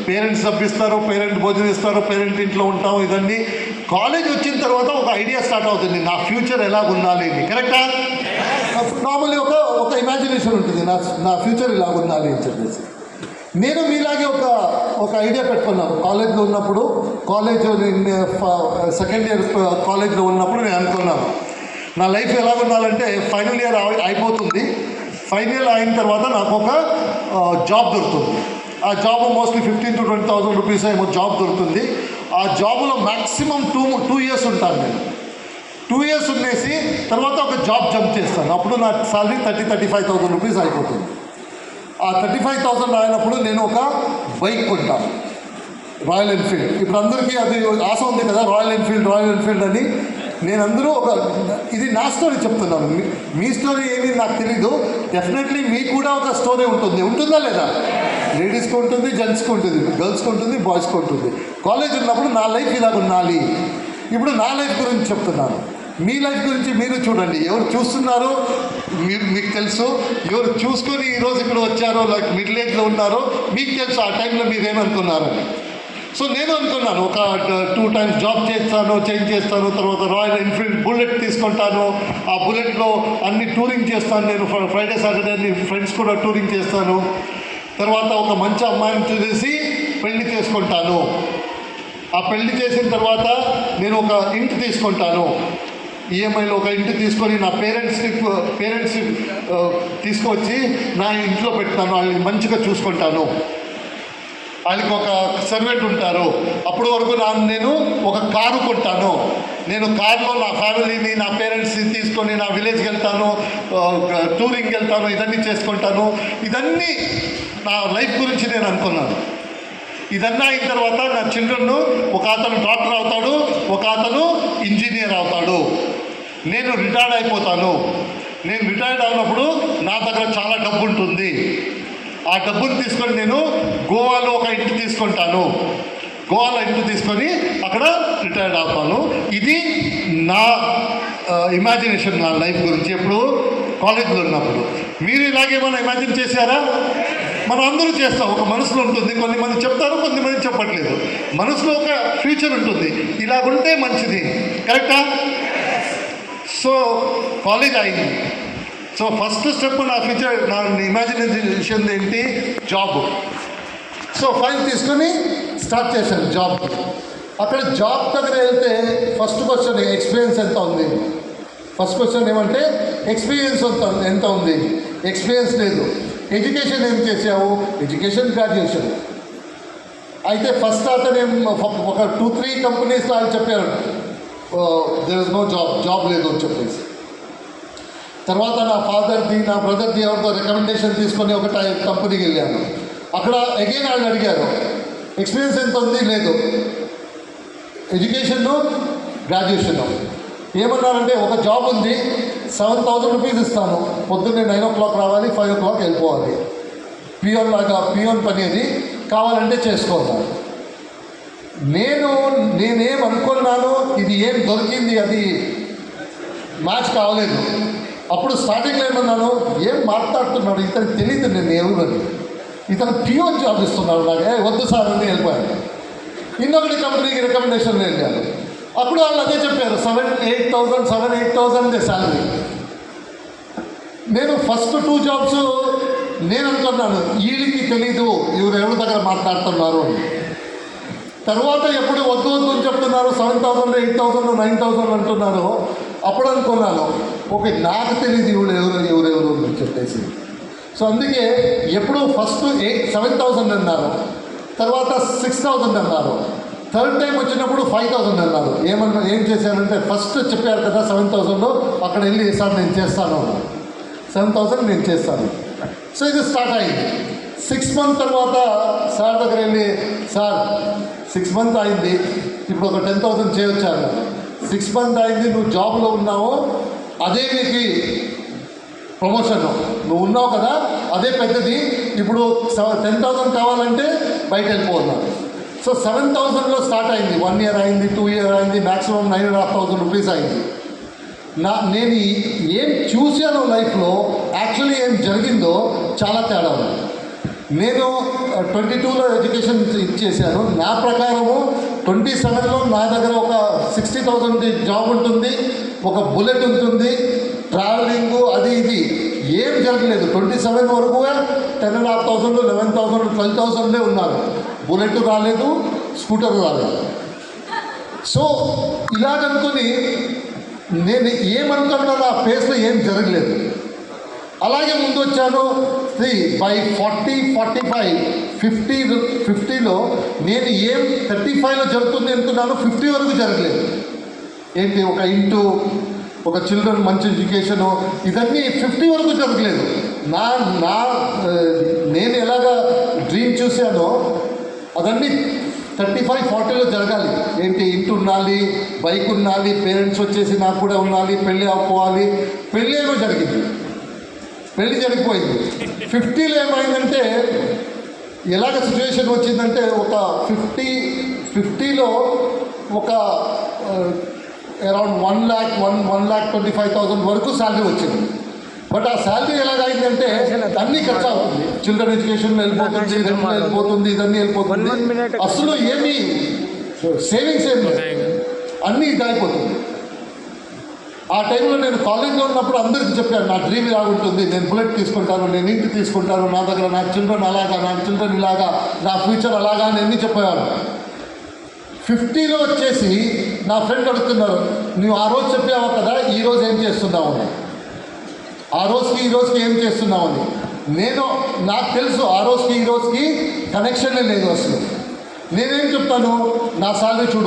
Parents తప్పిస్తారు, parent భోజనం ఇస్తారు, parent ఇంట్లో ఉంటాం. ఇదన్నీ కాలేజ్ వచ్చిన తర్వాత ఒక ఐడియా స్టార్ట్ అవుతుంది, నా ఫ్యూచర్ ఎలా ఉండాలి అని. కరెక్టా? నార్మల్లీ ఒక ఇమాజినేషన్ ఉంటుంది, నా ఫ్యూచర్ ఇలా ఉండాలి అని చెప్పేసి. నేను మీలాగే ఒక ఐడియా పెట్టుకున్నాను. కాలేజ్లో ఉన్నప్పుడు, సెకండ్ ఇయర్ కాలేజ్లో ఉన్నప్పుడు నేను అనుకున్నాను, నా లైఫ్ ఎలా ఉండాలంటే ఫైనల్ ఇయర్ అయిపోతుంది, ఫైనల్ ఇయర్ అయిన తర్వాత నాకు ఒక జాబ్ దొరుకుతుంది. ఆ జాబ్ మోస్ట్లీ 15,000 to 20,000 రూపీస్ ఏమో జాబ్ దొరుకుతుంది. ఆ జాబ్లో మ్యాక్సిమం టూ ఇయర్స్ ఉంటాను నేను. 2 years ఉండేసి తర్వాత ఒక జాబ్ జంప్ చేస్తాను. అప్పుడు నా సాలరీ 35,000 రూపీస్ అయిపోతుంది. ఆ 35,000 అయినప్పుడు నేను ఒక బైక్ కొంటాను, రాయల్ ఎన్ఫీల్డ్. ఇప్పుడు అందరికీ అది ఆశ ఉంది కదా, రాయల్ ఎన్ఫీల్డ్ అని. నేను అందరూ ఇది నా స్టోరీ చెప్తున్నాను, మీ స్టోరీ ఏమి నాకు తెలీదు. డెఫినెట్లీ మీకు కూడా ఒక స్టోరీ ఉంటుందా లేదా? లేడీస్కి ఉంటుంది, జెంట్స్కి ఉంటుంది, గర్ల్స్కి ఉంటుంది, బాయ్స్కి ఉంటుంది. కాలేజ్ ఉన్నప్పుడు నా లైఫ్ ఇలా ఉండాలి. ఇప్పుడు నా లైఫ్ గురించి చెప్తున్నాను, మీ లైఫ్ గురించి మీరు చూడండి. ఎవరు చూస్తున్నారో మీకు తెలుసు, ఎవరు చూసుకొని ఈరోజు ఇక్కడ వచ్చారో, లైక్ మిడిల్ ఏజ్లో ఉన్నారో మీకు తెలుసు ఆ టైంలో మీరేమనుకున్నారని. సో నేను అనుకున్నాను, ఒక 2 times జాబ్ చేంజ్ చేస్తాను, తర్వాత రాయల్ ఎన్ఫీల్డ్ బుల్లెట్ తీసుకుంటాను. ఆ బుల్లెట్లో అన్ని టూరింగ్ చేస్తాను నేను. ఫ్రైడే సాటర్డే అన్ని ఫ్రెండ్స్ కూడా టూరింగ్ చేస్తాను. తర్వాత ఒక మంచి అమ్మాయిని చూసేసి పెళ్లి చేసుకుంటాను. ఆ పెళ్లి చేసిన తర్వాత నేను ఒక ఇంటి తీసుకుంటాను, ఈఎంఐలో ఒక ఇంటి తీసుకొని నా పేరెంట్స్ తీసుకొచ్చి నా ఇంట్లో పెడతాను. వాళ్ళని మంచిగా చూసుకుంటాను. వాళ్ళకి ఒక సర్వెంట్ ఉంటారు. అప్పటి వరకు నేను ఒక కారు కొంటాను. నేను కారులో నా ఫ్యామిలీని, నా పేరెంట్స్ని తీసుకొని నా విలేజ్కి వెళ్తాను, టూరింగ్కి వెళ్తాను, ఇదన్నీ చేసుకుంటాను. ఇదన్నీ నా లైఫ్ గురించి నేను అనుకున్నాను. ఇదన్నా అయిన తర్వాత నా చిల్డ్రన్, ఒక అతను డాక్టర్ అవుతాడు, ఒక అతను ఇంజనీర్ అవుతాడు. నేను రిటైర్డ్ అయిపోతాను. నేను రిటైర్డ్ అయినప్పుడు నా దగ్గర చాలా డబ్బు ఉంటుంది. ఆ డబ్బుని తీసుకొని నేను గోవాలో ఒక ఇంటి తీసుకుంటాను. గోవాలో ఇంటి తీసుకొని అక్కడ రిటైర్డ్ అవుతాను. ఇది నా ఇమాజినేషన్, నా లైఫ్ గురించి ఎప్పుడు కాలేజ్లో ఉన్నప్పుడు. మీరు ఇలాగేమైనా ఇమాజిన్ చేశారా? మనం అందరూ చేస్తాం, ఒక మనసులో ఉంటుంది. కొంతమంది చెప్తారు, కొంతమంది చెప్పట్లేదు. మనసులో ఒక ఫ్యూచర్ ఉంటుంది, ఇలాగుంటే మంచిది. కరెక్టా? సో కాలేజ్ అయింది. సో ఫస్ట్ స్టెప్ నా ఫ్యూచర్, నా ఇమాజినేషన్ ఏంటి? జాబ్. సో ఫైల్ తీసుకొని స్టార్ట్ చేశాను జాబ్. అక్కడ జాబ్ దగ్గర వెళ్తే ఫస్ట్ క్వశ్చన్ ఎక్స్పీరియన్స్ ఎంత ఉంది. ఫస్ట్ క్వశ్చన్ ఏమంటే ఎక్స్పీరియన్స్ ఎంత ఉంది. ఎక్స్పీరియన్స్ లేదు. ఎడ్యుకేషన్ ఏం చేసావు? Education graduation. అయితే ఫస్ట్ అతను ఒక 2-3 కంపెనీస్లో వాళ్ళు చెప్పారు దేర్ ఇస్ నో జాబ్ లేదు అని చెప్పేసి. తర్వాత నా ఫాదర్ది, నా బ్రదర్ది ఎవరితో రికమెండేషన్ తీసుకొని ఒక కంపెనీకి వెళ్ళాను. అక్కడ అగైన్ వాళ్ళు అడిగారు ఎక్స్పీరియన్స్ ఎంత ఉంది. లేదు. Education, graduation. ఏమన్నారంటే ఒక జాబ్ ఉంది, 7,000 రూపీస్ ఇస్తాను, పొద్దున్నే 9 o'clock రావాలి, 5 o'clock వెళ్ళిపోవాలి. పియోన్ పని అది, కావాలంటే చేసుకోవాలి. నేనేం అనుకున్నాను, ఇది ఏం దొరికింది, అది మ్యాచ్ కావలేదు. అప్పుడు స్టార్టింగ్లో ఏమన్నాను, ఏం మాట్లాడుతున్నాడు ఇతనికి తెలియదు నేను ఎవరని. ఇతను పియోన్ జాబ్ ఇస్తున్నాడు నాకు. వద్దు సార్ అని వెళ్ళిపోయాను. ఇంకొకటి కంపెనీకి రికమెండేషన్ వెళ్ళాను. అప్పుడు వాళ్ళు అదే చెప్పారు, 7-8,000 శాలరీ. నేను ఫస్ట్ 2 jobs నేను అనుకున్నాను వీళ్ళకి తెలీదు ఎవరి దగ్గర మాట్లాడుతున్నారు అని. తర్వాత ఎప్పుడు వద్దు అని చెప్తున్నారు, 7,000, 8,000, 9,000 అంటున్నారు. అప్పుడు అనుకున్నాను ఓకే నాకు తెలియదు ఎవరెవరు అని చెప్పేసి. సో అందుకే ఎప్పుడు ఫస్ట్ 7,000 అన్నారు, తర్వాత 6,000 అన్నారు, థర్డ్ టైం వచ్చినప్పుడు 5,000 అన్నారు. ఏం చేశానంటే ఫస్ట్ చెప్పారు కదా 7,000, అక్కడ వెళ్ళి సార్ నేను చేస్తాను, 7,000 నేను చేస్తాను. సో ఇది స్టార్ట్ అయింది. 6 months తర్వాత సార్ దగ్గర వెళ్ళి, సార్ 6 months అయింది, ఇప్పుడు ఒక 10,000 చేయొచ్చాను. 6 months అయింది, నువ్వు జాబ్లో ఉన్నావు, అదే నీకు ప్రమోషన్, నువ్వు ఉన్నావు కదా అదే పెద్దది, ఇప్పుడు 10,000 కావాలంటే బయట వెళ్ళిపోతున్నాను. సో 7,000లో స్టార్ట్ అయింది. 1 year అయింది, 2 years అయింది, మ్యాక్సిమం 9,500 రూపీస్ అయింది. నేను ఏం చూశానో లైఫ్లో యాక్చువల్లీ ఏం జరిగిందో చాలా తేడా ఉంది. నేను 22లో ఎడ్యుకేషన్ థింక్ చేశాను. నా ప్రకారము 27లో నా దగ్గర ఒక 60,000 జాబ్ ఉంటుంది, ఒక బుల్లెట్ ఉంటుంది, ట్రావెలింగ్ అది ఇది ఏం జరగలేదు. 27 వరకు 10,500, 11,000, 12,000 ఉన్నారు. బుల్లెట్ రాలేదు, స్కూటర్ రాలేదు. సో ఇలాగనుకొని నేను ఏమనుకున్నా నా ఫేస్లో ఏం జరగలేదు. అలాగే ముందు వచ్చాను. బై 40, 45, 50లో నేను ఏం 35లో జరుగుతుంది అనుకున్నాను, 50 వరకు జరగలేదు. ఏంటి, ఒక ఇంటూ, ఒక చిల్డ్రన్ మంచి ఎడ్యుకేషను, ఇదన్నీ 50 వరకు జరగలేదు. నేను ఎలాగా డ్రీమ్ చూశానో అదన్నీ 35, 40లో జరగాలి. ఏంటి, ఇంటి ఉండాలి, బైక్ ఉండాలి, పేరెంట్స్ వచ్చేసి నాకు కూడా ఉండాలి, పెళ్ళి అవ్వాలి. పెళ్ళి ఏమో జరిగింది, పెళ్ళి జరిగిపోయింది. 50లో ఏమైందంటే ఎలాగ సిచ్యువేషన్ వచ్చిందంటే ఒక 50లో ఒక అరౌండ్ 1,25,000 వరకు శాలరీ వచ్చింది. బట్ ఆ శాలరీ ఎలాగైందంటే అన్నీ ఖర్చు అవుతుంది. చిల్డ్రన్ ఎడ్యుకేషన్లో వెళ్ళిపోతుంది, రెంట్లో వెళ్ళిపోతుంది, ఇదన్నీ వెళ్ళిపోతుంది. అసలు ఏమీ సేవింగ్స్ ఏమి లేదు, అన్నీ ఇదైపోతుంది. ఆ టైంలో నేను కాలేజ్లో ఉన్నప్పుడు అందరికీ చెప్పాను, నా డ్రీమ్ ఇలా ఉంటుంది, నేను బుల్లెట్ తీసుకుంటాను, నేను ఇంటి తీసుకుంటాను, నా దగ్గర నా చిల్డ్రన్ అలాగా, నా చిల్డ్రన్ ఇలాగా, నా ఫ్యూచర్ అలాగా అని అన్నీ చెప్పేవాడు. 50లో వచ్చేసి నా ఫ్రెండ్ అడుగుతున్నారు, నువ్వు ఆ రోజు చెప్పావు కదా, ఈరోజు ఏం చేస్తున్నావు అని. ఆ రోజుకి ఈ రోజుకి ఏం చేస్తున్నావు అని. నాకు తెలుసు ఆ రోజుకి ఈ రోజుకి కనెక్షనే లేదు అసలు. నేనేం చెప్తాను, నా శాలరీ చూడు.